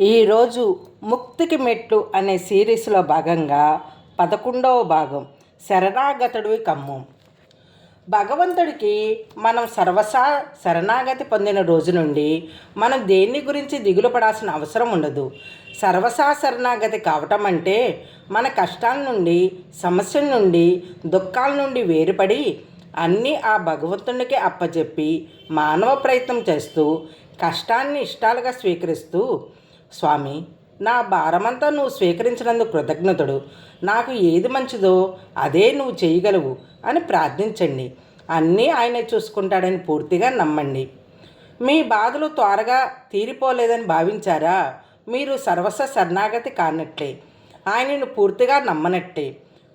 ఈరోజు ముక్తికి మెట్లు అనే సిరీస్లో భాగంగా 11వ భాగం శరణాగతుడివి కమ్ము. భగవంతుడికి మనం సర్వసా శరణాగతి పొందిన రోజు నుండి మనం దేని గురించి దిగులు పడాల్సిన అవసరం ఉండదు. సర్వసా శరణాగతి కావటం అంటే మన కష్టాల నుండి, సమస్యల నుండి, దుఃఖాల నుండి వేరుపడి అన్నీ ఆ భగవంతునికి అప్పచెప్పి మానవ ప్రయత్నం చేస్తూ కష్టాన్ని ఇష్టాలుగా స్వీకరిస్తూ, స్వామి, నా భారమంతా నువ్వు స్వీకరించినందుకు కృతజ్ఞతడు, నాకు ఏది మంచిదో అదే నువ్వు చేయగలవు అని ప్రార్థించండి. అన్నీ ఆయనే చూసుకుంటాడని పూర్తిగా నమ్మండి. మీ బాధలు త్వరగా తీరిపోలేదని భావించారా? మీరు సర్వస్వ శరణాగతి కానట్లే, ఆయనను పూర్తిగా నమ్మనట్టే.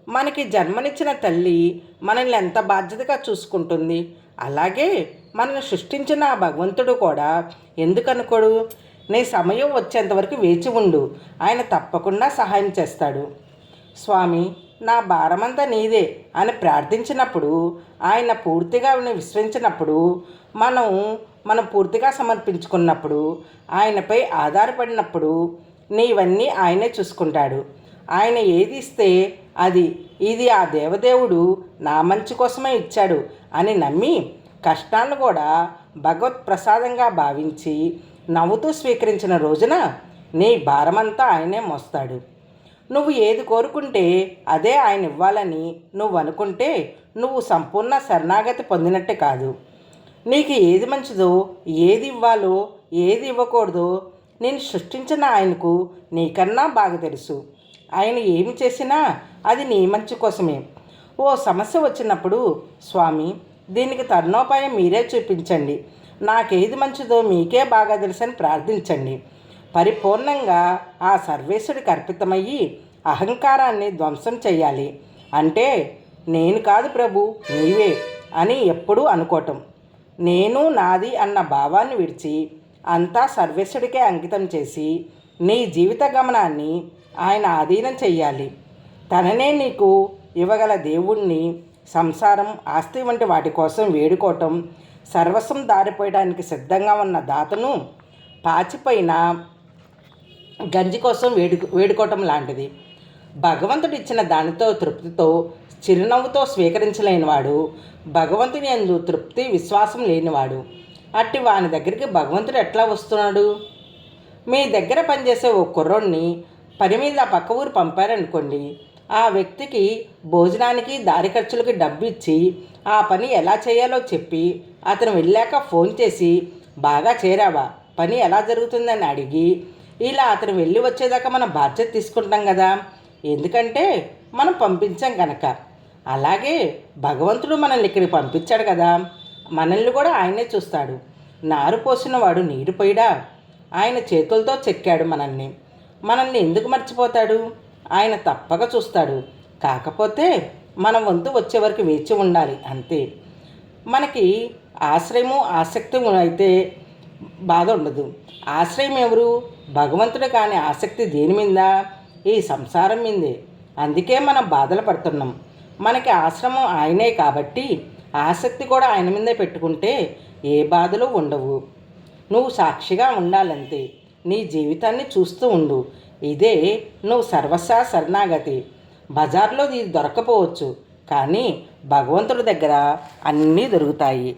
మనకి జన్మనిచ్చిన తల్లి మనల్ని ఎంత బాధ్యతగా చూసుకుంటుంది, అలాగే మనల్ని సృష్టించిన ఆ భగవంతుడు కూడా ఎందుకు అనుకోడు? నీ సమయం వచ్చేంతవరకు వేచి ఉండు, ఆయన తప్పకుండా సహాయం చేస్తాడు. స్వామి, నా భారమంతా నీదే అని ప్రార్థించినప్పుడు, ఆయన పూర్తిగా విశ్వసించినప్పుడు, మనం పూర్తిగా సమర్పించుకున్నప్పుడు, ఆయనపై ఆధారపడినప్పుడు నీవన్నీ ఆయనే చూసుకుంటాడు. ఆయన ఏది ఇస్తే ఇది ఆ దేవదేవుడు నా మంచి కోసమే ఇచ్చాడు అని నమ్మి కష్టాలను కూడా భగవత్ ప్రసాదంగా భావించి నవ్వుతూ స్వీకరించిన రోజున నీ భారమంతా ఆయనే మోస్తాడు. నువ్వు ఏది కోరుకుంటే అదే ఆయన ఇవ్వాలని నువ్వు అనుకుంటే నువ్వు సంపూర్ణ శరణాగతి పొందినట్టే కాదు. నీకు ఏది మంచిదో, ఏది ఇవ్వాలో, ఏది ఇవ్వకూడదో నేను సృష్టించిన ఆయనకు నీకన్నా బాగా తెలుసు. ఆయన ఏమి చేసినా అది నీ మంచి కోసమే. ఓ సమస్య వచ్చినప్పుడు, స్వామి, దీనికి తరుణోపాయం మీరే చూపించండి, నాకేది మంచిదో మీకే బాగా తెలుసని ప్రార్థించండి. పరిపూర్ణంగా ఆ సర్వేశ్వరుడికి అర్పితమయ్యి అహంకారాన్ని ధ్వంసం చేయాలి. అంటే నేను కాదు ప్రభు, నీవే అని ఎప్పుడూ అనుకోవటం. నేను, నాది అన్న భావాన్ని విడిచి అంతా సర్వేశ్వరుడికే అంకితం చేసి నీ జీవిత గమనాన్ని ఆయన ఆధీనం చెయ్యాలి. తననే నీకు ఇవ్వగల దేవుణ్ణి, సంసారం, ఆస్తి వంటి వాటి కోసం వేడుకోవటం సర్వస్వం దారిపోయడానికి సిద్ధంగా ఉన్న దాతను పాచిపోయిన గంజి కోసం వేడుకోవటం లాంటిది. భగవంతుడు ఇచ్చిన దానితో తృప్తితో చిరునవ్వుతో స్వీకరించలేనివాడు భగవంతుని యందు తృప్తి, విశ్వాసం లేనివాడు. అట్టి వాని దగ్గరికి భగవంతుడు ఎట్లా వస్తున్నాడు? మీ దగ్గర పనిచేసే ఓ కుర్రోడిని పని మీద పక్క ఊరు పంపారనుకోండి. ఆ వ్యక్తికి భోజనానికి, దారి ఖర్చులకి డబ్బు ఇచ్చి ఆ పని ఎలా చేయాలో చెప్పి అతను వెళ్ళాక ఫోన్ చేసి, బాగా చేరావా, పని ఎలా జరుగుతుందని అడిగి, ఇలా అతను వెళ్ళి వచ్చేదాకా మనం బాధ్యత తీసుకుంటాం కదా, ఎందుకంటే మనం పంపించాం కనుక. అలాగే భగవంతుడు మనల్ని ఇక్కడికి పంపించాడు కదా, మనల్ని కూడా ఆయనే చూస్తాడు. నారు పోసిన వాడు నీరు పోయిడా? ఆయన చేతులతో చెక్కాడు మనల్ని ఎందుకు మర్చిపోతాడు? ఆయన తప్పక చూస్తాడు. కాకపోతే మన వంతు వచ్చే వరకు వేచి ఉండాలి, అంతే. మనకి ఆశ్రయము, ఆసక్తి అయితే బాధ ఉండదు. ఆశ్రయం ఎవరు? భగవంతుడు. కానీ ఆసక్తి దేని మీద? ఈ సంసారం మీదే. అందుకే మనం బాధలు పడుతున్నాం. మనకి ఆశ్రమం ఆయనే కాబట్టి ఆసక్తి కూడా ఆయన మీదే పెట్టుకుంటే ఏ బాధలు ఉండవు. నువ్వు సాక్షిగా ఉండాలంతే. నీ జీవితాన్ని చూస్తూ ఉండు. ఇదే నువ్వు సర్వస్వ శరణాగతి. బజార్లో ఇది దొరకపోవచ్చు, కానీ భగవంతుడి దగ్గర అన్నీ దొరుకుతాయి.